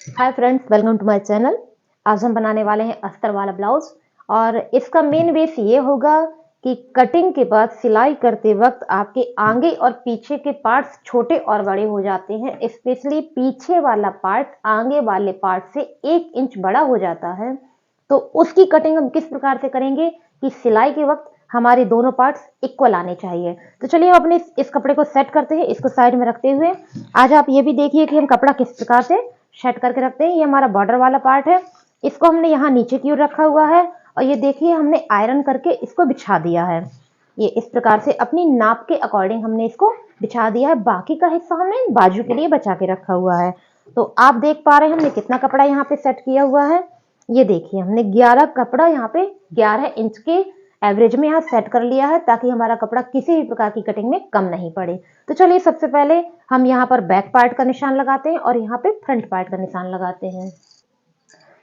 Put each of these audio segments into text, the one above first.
Hi friends, welcome to my channel. आज हम बनाने वाले हैं अस्तर वाला ब्लाउज। और इसका मेन बेस ये होगा कि कटिंग के बाद सिलाई करते वक्त आपके आगे और पीछे के पार्ट्स छोटे और बड़े हो जाते हैं। स्पेशली पीछे वाला पार्ट आगे वाले पार्ट से 1 इंच बड़ा हो जाता है। तो उसकी कटिंग हम किस प्रकार से करेंगे कि सिलाई के वक्त हमारे दोनों पार्ट्स इक्वल आने चाहिए। तो चलिए हम अपने इस कपड़े को सेट करते हैं। इसको साइड में रखते हुए आज आप ये भी देखिए कि हम कपड़ा किस प्रकार से सेट करके रखते हैं। ये हमारा बॉर्डर वाला पार्ट है, इसको हमने यहाँ नीचे की ओर रखा हुआ है और ये देखिए हमने आयरन करके इसको बिछा दिया है। ये इस प्रकार से अपनी नाप के अकॉर्डिंग हमने इसको बिछा दिया है। बाकी का हिस्सा हमने बाजू के लिए बचा के रखा हुआ है। तो आप देख पा रहे हैं हमने कितना कपड़ा यहाँ पे सेट किया हुआ है। ये देखिए हमने 11 कपड़ा यहाँ पे 11 इंच के एवरेज में यहाँ सेट कर लिया है, ताकि हमारा कपड़ा किसी भी प्रकार की कटिंग में कम नहीं पड़े। तो चलिए सबसे पहले हम यहाँ पर बैक पार्ट का निशान लगाते हैं और यहाँ पे फ्रंट पार्ट का निशान लगाते हैं।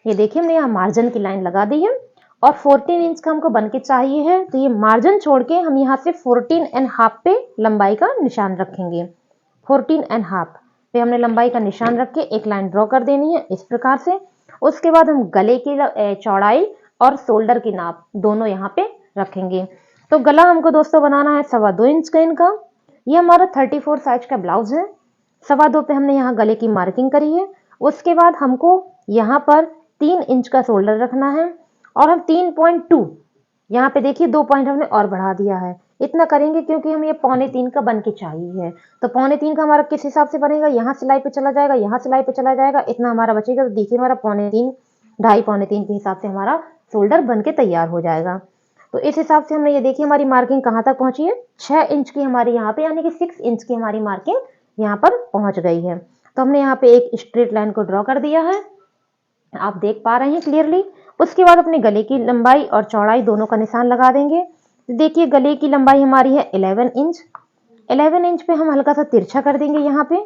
ये देखिए हमने यहाँ मार्जिन की लाइन लगा दी है और 14 इंच का हमको बन के चाहिए है। तो ये मार्जिन छोड़ के हम यहाँ से 14.5 पे लंबाई का निशान रखेंगे। 14.5 पे हमने लंबाई का निशान रख के एक लाइन ड्रॉ कर देनी है इस प्रकार से। उसके बाद हम गले की चौड़ाई और शोल्डर की नाप दोनों यहाँ पे रखेंगे। तो गला हमको दोस्तों बनाना है 2.25 इंच का इनका। ये हमारा 34 साइज का ब्लाउज है। 2.25 पे हमने यहाँ गले की मार्किंग करी है। उसके बाद हमको यहाँ पर 3 इंच का शोल्डर रखना है और हम 3.2 यहाँ पे देखिए 2 पॉइंट हमने और बढ़ा दिया है। इतना करेंगे क्योंकि हमें ये 2.25 का बन के चाहिए है। तो 2.25 का हमारा किस हिसाब से बनेगा, यहाँ सिलाई पे चला जाएगा, यहाँ सिलाई पे चला जाएगा, इतना हमारा बचेगा। तो देखिए हमारा 2.25 ढाई 2.25 के हिसाब से हमारा शोल्डर बन के तैयार हो जाएगा। तो इस हिसाब से हमने ये देखिए हमारी मार्किंग कहाँ तक पहुंची है, 6 इंच की हमारी यहाँ पे, यानी कि 6 इंच की हमारी मार्किंग यहाँ पर पहुंच गई है। तो हमने यहाँ पे एक स्ट्रेट लाइन को ड्रॉ कर दिया है, आप देख पा रहे हैं क्लियरली। उसके बाद अपने गले की लंबाई और चौड़ाई दोनों का निशान लगा देंगे। तो देखिए गले की लंबाई हमारी है 11 इंच। 11 इंच पे हम हल्का सा तिरछा कर देंगे यहाँ पे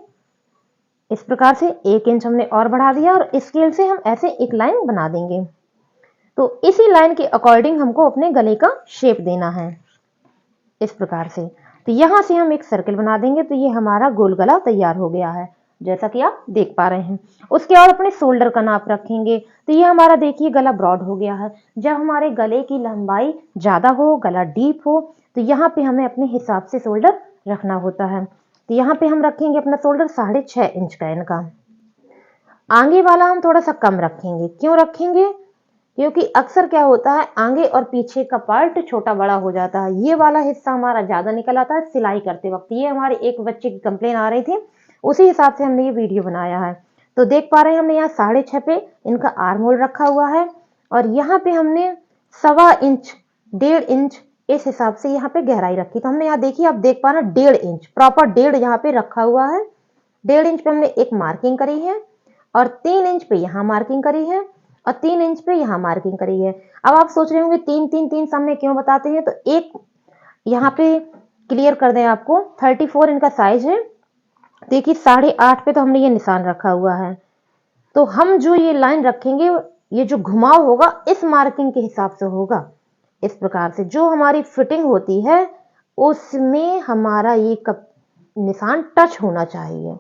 इस प्रकार से। 1 इंच हमने और बढ़ा दिया और स्केल से हम ऐसे एक लाइन बना देंगे। तो इसी लाइन के अकॉर्डिंग हमको अपने गले का शेप देना है इस प्रकार से। तो यहां से हम एक सर्कल बना देंगे। तो ये हमारा गोल गला तैयार हो गया है, जैसा कि आप देख पा रहे हैं। उसके बाद अपने शोल्डर का नाप रखेंगे। तो ये हमारा देखिए गला ब्रॉड हो गया है। जब हमारे गले की लंबाई ज्यादा हो, गला डीप हो, तो यहाँ पे हमें अपने हिसाब से शोल्डर रखना होता है। तो यहाँ पे हम रखेंगे अपना शोल्डर 6.5 इंच का इनका। आगे वाला हम थोड़ा सा कम रखेंगे। क्यों रखेंगे, क्योंकि अक्सर क्या होता है आगे और पीछे का पार्ट छोटा बड़ा हो जाता है। ये वाला हिस्सा हमारा ज्यादा निकल आता है सिलाई करते वक्त। ये हमारे एक बच्चे की कंप्लेन आ रही थी, उसी हिसाब से हमने ये वीडियो बनाया है। तो देख पा रहे हैं हमने यहाँ 6.5 पे इनका आर्म होल रखा हुआ है और यहाँ पे हमने 1.25 इंच 1.5 इंच इस हिसाब से यहाँ पे गहराई रखी। तो हमने यहाँ देखिए, आप देख पा रहे हैं 1.5 इंच प्रॉपर 1.5 यहाँ पे रखा हुआ है। 1.5 इंच पे हमने एक मार्किंग करी है और 3 इंच पे यहाँ मार्किंग करी है और 3 इंच पे यहाँ मार्किंग करी है। अब आप सोच रहे होंगे 3-3-3 सामने क्यों बताते हैं, तो एक यहाँ पे क्लियर कर दें आपको। 34 इनका साइज है। देखिए 8.5 पे तो हमने ये निशान रखा हुआ है। तो हम जो ये लाइन रखेंगे, ये जो घुमाव होगा इस मार्किंग के हिसाब से होगा इस प्रकार से। जो हमारी फिटिंग होती है उसमें हमारा ये निशान टच होना चाहिए।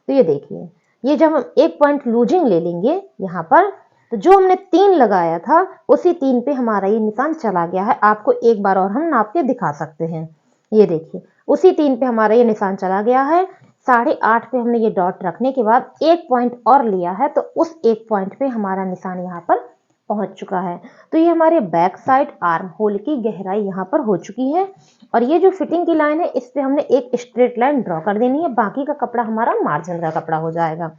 तो ये देखिए, ये जब हम एक पॉइंट लूजिंग ले लेंगे यहाँ पर, तो जो हमने 3 लगाया था उसी 3 पे हमारा ये निशान चला गया है। आपको एक बार और हम नाप के दिखा सकते हैं। ये देखिए उसी 3 पे हमारा ये निशान चला गया है। 8.5 पे हमने ये डॉट रखने के बाद एक पॉइंट और लिया है, तो उस एक पॉइंट पे हमारा निशान यहाँ पर पहुंच चुका है। तो ये हमारे बैक साइड आर्म होल की गहराई यहाँ पर हो चुकी है। और ये जो फिटिंग की लाइन है इस पे हमने एक स्ट्रेट लाइन ड्रॉ कर देनी है। बाकी का कपड़ा हमारा मार्जिन का कपड़ा हो जाएगा।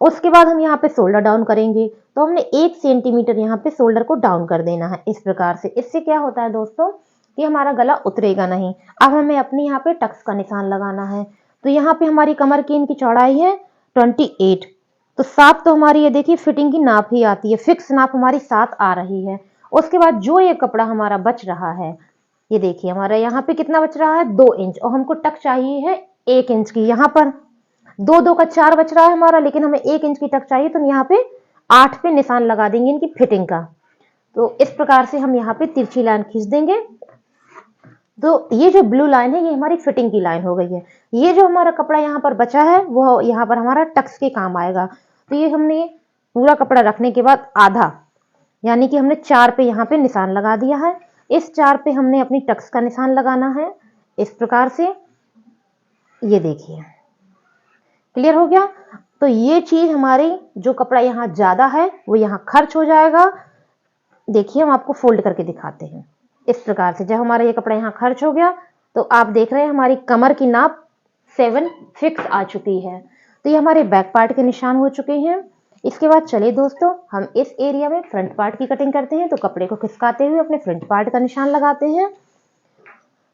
उसके बाद हम यहाँ पे शोल्डर डाउन करेंगे। तो हमने 1 सेंटीमीटर यहाँ पे शोल्डर को डाउन कर देना है इस प्रकार से। इससे क्या होता है दोस्तों कि हमारा गला उतरेगा नहीं। अब हमें अपने यहाँ पे टक्स का निशान लगाना है। तो यहाँ पे हमारी कमर की इनकी चौड़ाई है 28। तो 7 तो हमारी ये देखिए फिटिंग की नाप ही आती है, फिक्स नाप हमारी 7 आ रही है। उसके बाद जो ये कपड़ा हमारा बच रहा है, ये देखिए हमारा यहाँ पे कितना बच रहा है 2 इंच, और हमको टक चाहिए है 1 इंच की। यहाँ पर 2 का 4 बच रहा है हमारा, लेकिन हमें 1 इंच की टक चाहिए। तो हम यहाँ पे 8 पे निशान लगा देंगे इनकी फिटिंग का। तो इस प्रकार से हम यहाँ पे तिरछी लाइन खींच देंगे। तो ये जो ब्लू लाइन है ये हमारी फिटिंग की लाइन हो गई है। ये जो हमारा कपड़ा यहाँ पर बचा है वो यहाँ पर हमारा टक्स के काम आएगा। तो ये हमने पूरा कपड़ा रखने के बाद आधा, यानी कि हमने 4 पे यहाँ पे निशान लगा दिया है। इस 4 पे हमने अपनी टक्स का निशान लगाना है इस प्रकार से। ये देखिए क्लियर हो गया। तो ये चीज हमारी जो कपड़ा यहाँ ज्यादा है वो यहाँ खर्च हो जाएगा। देखिए हम आपको फोल्ड करके दिखाते हैं इस प्रकार से। जब हमारा ये कपड़ा यहाँ खर्च हो गया तो आप देख रहे हैं हमारी कमर की नाप 7 फिक्स आ चुकी है। तो ये हमारे बैक पार्ट के निशान हो चुके हैं। इसके बाद चलिए दोस्तों हम इस एरिया में फ्रंट पार्ट की कटिंग करते हैं। तो कपड़े को खिसकाते हुए अपने फ्रंट पार्ट का निशान लगाते हैं।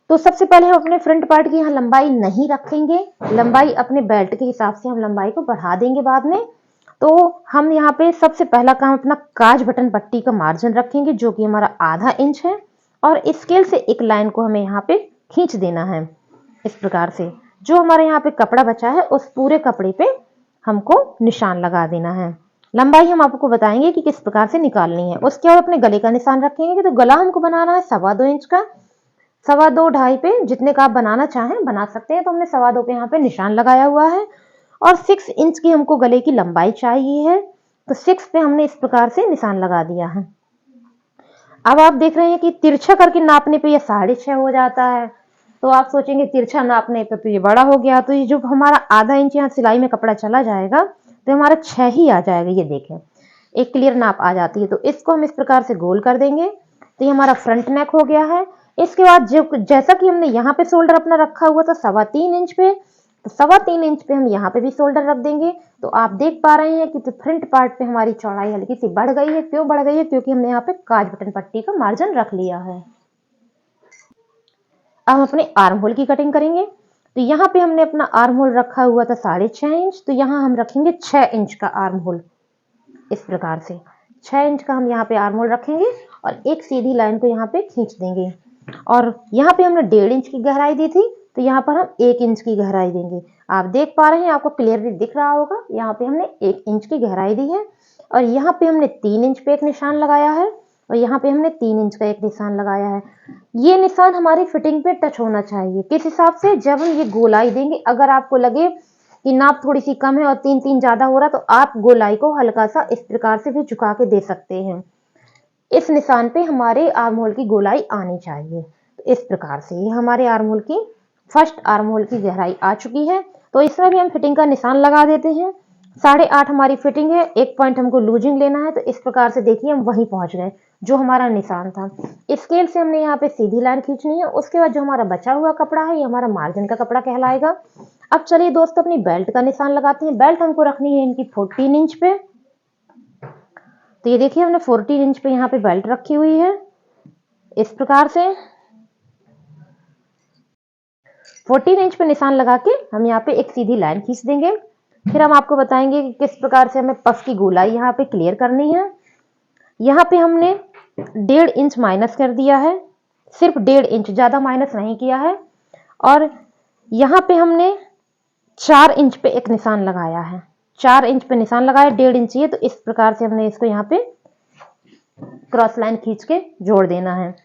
तो सबसे पहले हम अपने फ्रंट पार्ट की यहाँ लंबाई नहीं रखेंगे, लंबाई अपने बेल्ट के हिसाब से हम लंबाई को बढ़ा देंगे बाद में। तो हम यहाँ पे सबसे पहला काम अपना काज बटन पट्टी का मार्जिन रखेंगे जो कि हमारा आधा इंच है, और स्केल से एक लाइन को हमें यहाँ पे खींच देना है इस प्रकार से। जो हमारे यहाँ पे कपड़ा बचा है उस पूरे कपड़े पे हमको निशान लगा देना है। लंबाई हम आपको बताएंगे कि किस प्रकार से निकालनी है। उसके बाद अपने गले का निशान रखेंगे। तो गला हमको बनाना है 2.25 इंच का, 2.25 2.5 पे जितने का आप बनाना चाहें बना सकते हैं। तो हमने 2.25 पे यहाँ पे निशान लगाया हुआ है, और 6 इंच की हमको गले की लंबाई चाहिए है। तो 6 पे हमने इस प्रकार से निशान लगा दिया है। अब आप देख रहे हैं कि तिरछा करके नापने पे ये 6.5 हो जाता है। तो आप सोचेंगे तिरछा नापने पे तो ये बड़ा हो गया। तो ये जो हमारा आधा इंच यहाँ सिलाई में कपड़ा चला जाएगा तो हमारा 6 ही आ जाएगा। ये देखें एक क्लियर नाप आ जाती है। तो इसको हम इस प्रकार से गोल कर देंगे। तो ये हमारा फ्रंट नेक हो गया है। इसके बाद जो जैसा कि हमने यहाँ पे शोल्डर अपना रखा हुआ था 3.25 इंच पे, तो 3.25 इंच पे हम यहाँ पे भी शोल्डर रख देंगे। तो आप देख पा रहे हैं कि तो फ्रंट पार्ट पे हमारी चौड़ाई हल्की सी बढ़ गई है। क्यों बढ़ गई है? क्योंकि हमने यहाँ पे काज बटन पट्टी का मार्जिन रख लिया है। अब हम अपने आर्म होल की कटिंग करेंगे। तो यहाँ पे हमने अपना आर्म होल रखा हुआ था 6.5 इंच, तो यहाँ हम रखेंगे 6 इंच का आर्म होल इस प्रकार से। 6 इंच का हम यहाँ पे आर्म होल रखेंगे और एक सीधी लाइन को यहाँ पे खींच देंगे। और यहाँ पे हमने 1.5 इंच की गहराई दी थी, तो यहाँ पर हम 1 इंच की गहराई देंगे। आप देख पा रहे हैं, आपको क्लियरली दिख रहा होगा, यहाँ पे हमने 1 इंच की गहराई दी है। और यहाँ पे हमने 3 इंच पे एक निशान लगाया है, और यहाँ पे हमने 3 इंच का एक निशान लगाया है। ये निशान हमारी फिटिंग पे टच होना चाहिए। किस हिसाब से? जब हम ये गोलाई देंगे, अगर आपको लगे कि नाप थोड़ी सी कम है और 3 ज्यादा हो रहा, तो आप गोलाई को हल्का सा इस प्रकार से भी झुका के दे सकते हैं। इस निशान पे हमारे आर्म होल की गोलाई आनी चाहिए। तो इस प्रकार से ये हमारे आर्म होल की फर्स्ट आर्म होल की गहराई आ चुकी है। तो इसमें भी हम फिटिंग का निशान लगा देते हैं। 8.5 हमारी फिटिंग है, 1 पॉइंट हमको लूजिंग लेना है। तो इस प्रकार से देखिए हम वहीं पहुंच गए जो हमारा निशान था। स्केल से हमने यहाँ पे सीधी लाइन खींचनी है। उसके बाद जो हमारा बचा हुआ कपड़ा है ये हमारा मार्जिन का कपड़ा कहलाएगा। अब चलिए दोस्तों अपनी बेल्ट का निशान लगाते हैं। बेल्ट हमको रखनी है इनकी 14 इंच पे। तो ये देखिए हमने 14 इंच पे यहाँ पे बेल्ट रखी हुई है इस प्रकार से। 14 इंच पे निशान लगा के हम यहाँ पे एक सीधी लाइन खींच देंगे। फिर हम आपको बताएंगे कि किस प्रकार से हमें पफ की गोलाई यहाँ पे क्लियर करनी है। यहाँ पे हमने 1.5 इंच माइनस कर दिया है, सिर्फ 1.5 इंच, ज्यादा माइनस नहीं किया है। और यहाँ पे हमने 4 इंच पे एक निशान लगाया है। 4 इंच पे निशान लगाया, 1.5 इंच ये। तो इस प्रकार से हमने इसको यहाँ पे क्रॉस लाइन खींच के जोड़ देना है।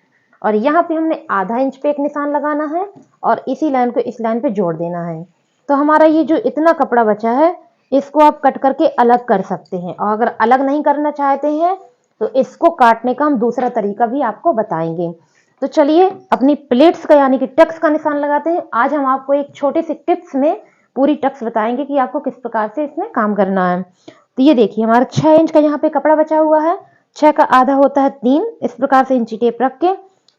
और यहाँ पे हमने आधा इंच पे एक निशान लगाना है और इसी लाइन को इस लाइन पे जोड़ देना है। तो हमारा ये जो इतना कपड़ा बचा है इसको आप कट करके अलग कर सकते हैं। और अगर अलग नहीं करना चाहते हैं तो इसको काटने का हम दूसरा तरीका भी आपको बताएंगे। तो चलिए अपनी प्लेट्स का यानी कि टक्स का निशान लगाते हैं। आज हम आपको एक छोटे से टिप्स में पूरी टक्स बताएंगे कि आपको किस प्रकार से इसमें काम करना है। तो ये देखिए हमारा 6 इंच का यहाँ पे कपड़ा बचा हुआ है। 6 का आधा होता है 3। इस प्रकार से इंची टेप रख के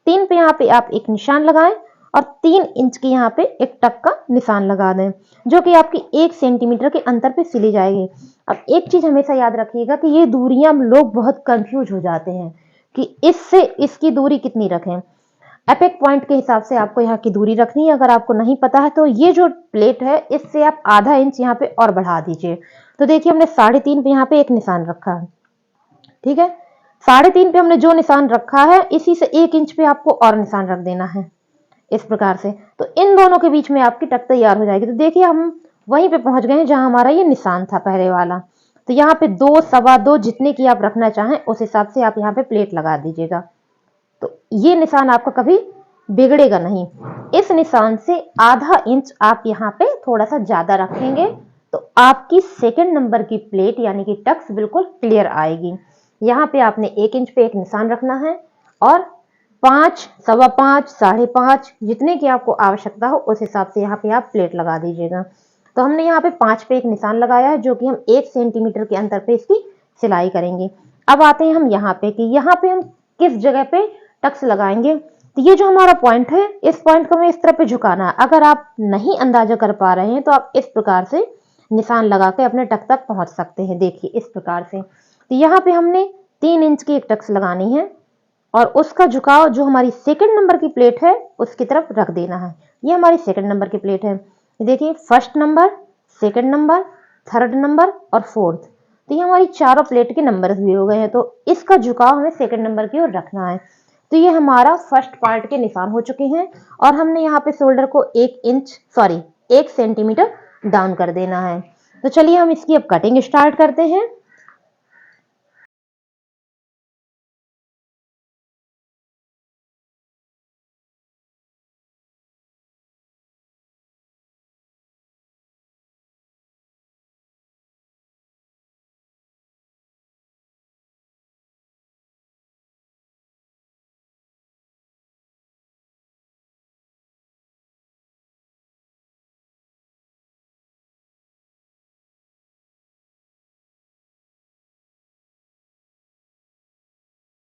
3 पे यहाँ पे आप एक निशान लगाएं और 3 इंच की यहाँ पे एक टक का निशान लगा दें, जो कि आपकी 1 सेंटीमीटर के अंतर पे सिली जाएगी। अब एक चीज हमेशा याद रखिएगा कि ये दूरियां लोग बहुत कंफ्यूज हो जाते हैं कि इससे इसकी दूरी कितनी रखें। एपेक पॉइंट के हिसाब से आपको यहाँ की दूरी रखनी है। अगर आपको नहीं पता है तो ये जो प्लेट है इससे आप आधा इंच यहाँ पे और बढ़ा दीजिए। तो देखिए हमने 3.5 पे यहाँ पे एक निशान रखा है, ठीक है। 3.5 पे हमने जो निशान रखा है इसी से 1 इंच पे आपको और निशान रख देना है इस प्रकार से। तो इन दोनों के बीच में आपकी टक तैयार हो जाएगी। तो देखिए हम वहीं पे पहुंच गए हैं जहां हमारा ये निशान था पहले वाला। तो यहाँ पे 2, 2.25 जितने की आप रखना चाहें उस हिसाब से आप यहाँ पे प्लेट लगा दीजिएगा। तो ये निशान आपका कभी बिगड़ेगा नहीं। इस निशान से आधा इंच आप यहाँ पे थोड़ा सा ज्यादा रखेंगे तो आपकी सेकंड नंबर की प्लेट यानी कि टक्स बिल्कुल क्लियर आएगी। यहाँ पे आपने 1 इंच पे एक निशान रखना है और 5, सवा 5, 5.5 जितने की आपको आवश्यकता हो उस हिसाब से यहाँ पे आप प्लेट लगा दीजिएगा। तो हमने यहाँ पे 5 पे एक निशान लगाया है जो कि हम 1 सेंटीमीटर के अंतर पे इसकी सिलाई करेंगे। अब आते हैं हम यहाँ पे कि यहाँ पे हम किस जगह पे टक्स लगाएंगे। तो ये जो हमारा पॉइंट है, इस पॉइंट को हमें इस तरह पे झुकाना है। अगर आप नहीं अंदाजा कर पा रहे हैं तो आप इस प्रकार से निशान लगा के अपने टक तक पहुंच सकते हैं। देखिए इस प्रकार से। तो यहाँ पे हमने 3 इंच की एक टक्स लगानी है और उसका झुकाव जो हमारी सेकंड नंबर की प्लेट है उसकी तरफ रख देना है। ये हमारी सेकंड नंबर की प्लेट है। देखिए first number, second number, third number और फोर्थ। तो ये हमारी चारों प्लेट के नंबर भी हो गए हैं। तो इसका झुकाव हमें सेकंड नंबर की ओर रखना है। तो ये हमारा फर्स्ट पार्ट के निशान हो चुके हैं और हमने यहाँ पे शोल्डर को 1 सेंटीमीटर डाउन कर देना है। तो चलिए हम इसकी अब कटिंग स्टार्ट करते हैं।